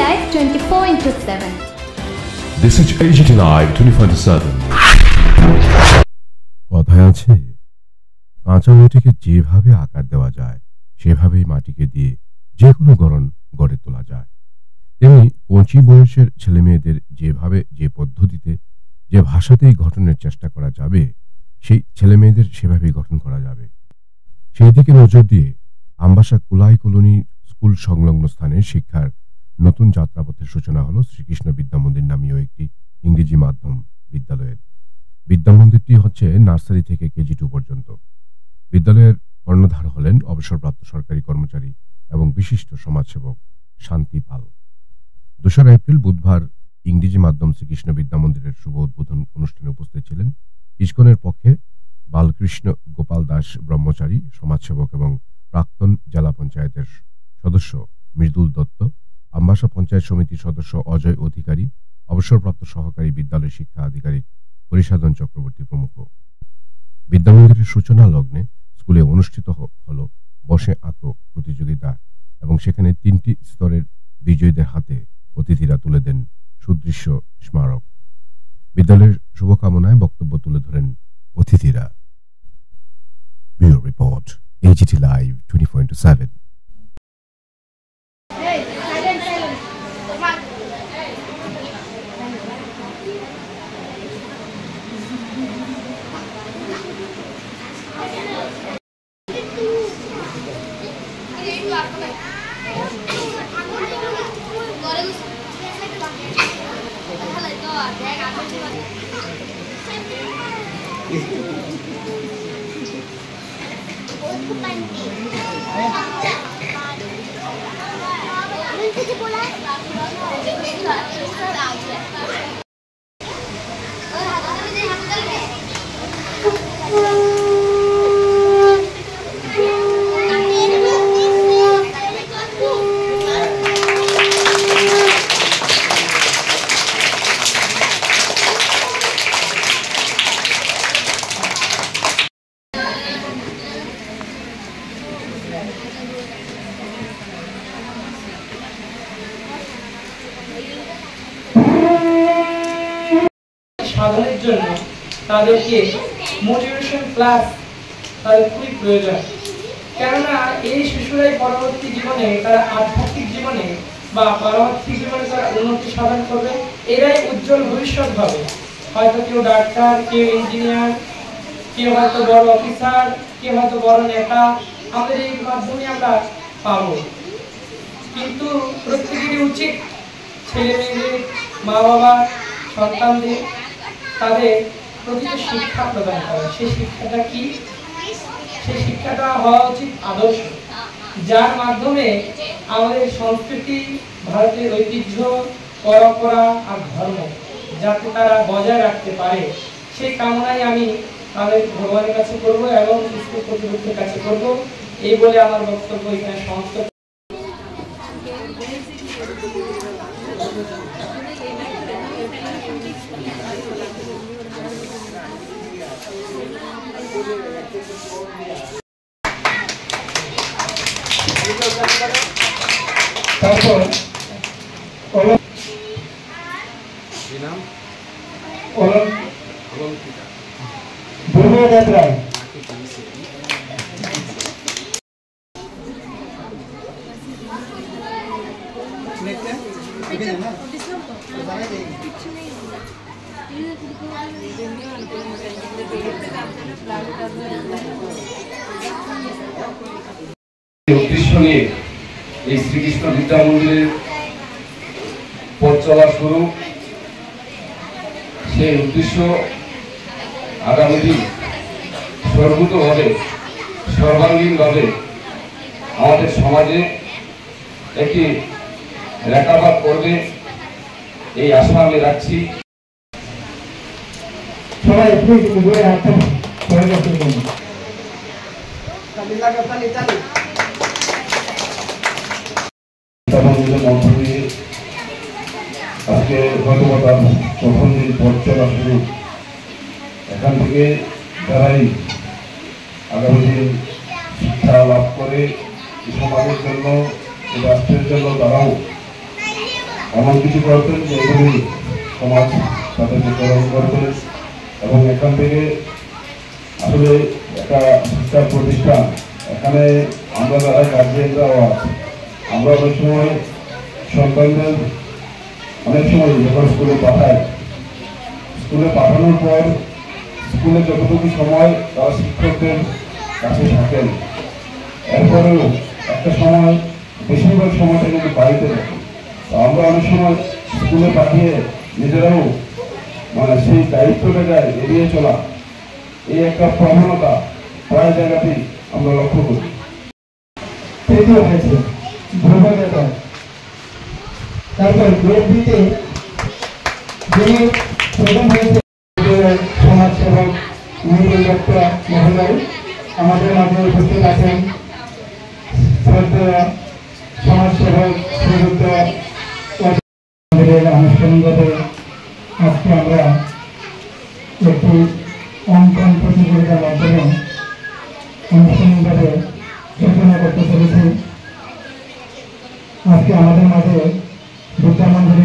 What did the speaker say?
Live 24/7. This is AGT Live 24/7. কথায় আছে, কাঁচা মাটিকে যেভাবে আকার দেওয়া যায় সেভাবেই মাটিকে দিয়ে যে কোনো গড়ন গড়ে তোলা যায়। তেমনি কচি বয়সের ছেলে মেয়েদের যেভাবে যে পদ্ধতিতে যে ভাষাতেই গঠনের চেষ্টা করা যাবে সেই ছেলে মেয়েদের সেভাবেই গঠন করা যাবে। সেই দিকে নজর দিয়ে আমবাসা কুলাই কলোনি স্কুল সংলগ্ন স্থানে শিক্ষার নতুন যাত্রাপথের সূচনা হলো শ্রীকৃষ্ণ বিদ্যামন্দির নামীয় একটি ইংরেজি মাধ্যম বিদ্যালয়ের। বিদ্যামন্দিরটি হচ্ছে নার্সারি থেকে কেজি 2 পর্যন্ত। বিদ্যালয়ের কর্ণধার হলেন অবসরপ্রাপ্ত সরকারি কর্মচারী এবং বিশিষ্ট সমাজসেবক শান্তি পাল। 2রা এপ্রিল বুধবার ইংরেজি মাধ্যম শ্রীকৃষ্ণ বিদ্যামন্দিরের শুভ উদ্বোধন অনুষ্ঠানে উপস্থিত ছিলেন ইসকনের পক্ষে বালকৃষ্ণ গোপাল দাস ব্রহ্মচারী, সমাজসেবক এবং প্রাক্তন জেলা পঞ্চায়েতের সদস্য মৃদুল দত্ত, আমবাসা পঞ্চায়েত সমিতির সদস্য অজয় অধিকারী, অবসরপ্রাপ্ত সহকারী বিদ্যালয় শিক্ষা আধিকারিক পরিসাধন চক্রবর্তী প্রমুখ। বিদ্যামন্দিরের সূচনা লগ্নে স্কুলে অনুষ্ঠিত হল বসে আঁকো প্রতিযোগিতা এবং সেখানে 3টি স্তরের বিজয়ীদের হাতে অতিথিরা তুলে দেন সুদৃশ্য স্মারক। বিদ্যালয়ের শুভকামনায় বক্তব্য তুলে ধরেন অতিথিরা। Bureau report, AGT Live 24/7। সাধনের জন্য তাদেরকে মোটিভেশন ক্লাস তাদের খুবই প্রয়োজন। কেননা এই শিশুরাই পরবর্তী জীবনে তারা আধ্যাত্মিক জীবনে বা পারমার্থিক জীবনে তারা উন্নতি সাধন করবে। এরাই উজ্জ্বল ভবিষ্যৎ হবে। হয়তো কেউ ডাক্তার, কেউ ইঞ্জিনিয়ার, কেউ হয়তো বড় অফিসার, কেউ হয়তো বড় নেতা আমাদের এই মাধ্যমে আমরা পাবো। কিন্তু প্রত্যেকেরই উচিত ছেলে মেয়েদের, মা বাবা, সন্তানদের তাদের প্রতিটি শিক্ষা প্রদান করা। সেই শিক্ষাটা কি? সেই শিক্ষাটা হওয়া উচিত আদর্শ, যার মাধ্যমে আমাদের সংস্কৃতি, ভারতের ঐতিহ্য, পরম্পরা আর ধর্ম যাতে তারা বজায় রাখতে পারে সেই কামনাই আমি তাদের ভগবানের কাছে করব এবং স্কুল কর্তৃপক্ষের কাছে করব। এই বলে আমার বক্তব্য এখানে সমাপ্ত। তারপর উদ্দেশ্য নিয়ে এই শ্রীকৃষ্ণ বিদ্যা মন্দিরের পথ চলা শুরু। সেই উদ্দেশ্য আগামী দিন সর্বতভাবে সর্বাঙ্গীনভাবে আমাদের সমাজে একটি রেখাপাত করবে এই আশা আমি রাখছি। সবাই আজকে গতকাল প্রথম দিন পথ চলা শুরু। এখান থেকে যারাই আগামী দিন শিক্ষা লাভ করে সমাজের জন্য, রাষ্ট্রের জন্য তারাও এমন কিছু করতেন যেগুলি সমাজ তাদেরকে গ্রহণ করতেন এবং এখান থেকে আসলে একটা শিক্ষা প্রতিষ্ঠান, এখানে আমরা যারা গার্জিয়ানরাও আছে, আমরা অনেক সময় সন্তানদের অনেক সময় যখন স্কুলে পাঠাই, স্কুলে পাঠানোর পর স্কুলে যতটুকু সময় তারা শিক্ষকদের কাছে থাকেন, এরপরেও একটা সময় বেশিরভাগ সময়টা কিন্তু বাড়িতে থাকে। তো আমরা অনেক সময় স্কুলে পাঠিয়ে নিজেরাও সেই দায়িত্বটাকে এড়িয়ে চলা, এই একটা প্রবণতা প্রায় জায়গাতেই আমরা লক্ষ্য করি। তৃতীয় হয়েছে ধ্রুববেতন। তারপর গ্রেড বিতে যিনি প্রথম হয়েছে সমাজসেবক মহিলা ডক্টর মহোদয় আমাদের মাঝে উপস্থিত আছেন। শ্রদ্ধেয় সমাজসেবক শ্রীযুক্ত আনুষ্ঠানিকভাবে আজকে আমরা একটি অঙ্কন প্রতিযোগিতার মাধ্যমে আনুষ্ঠানিকভাবে সূচনা করতে চলেছি। আজকে আমাদের মাঝে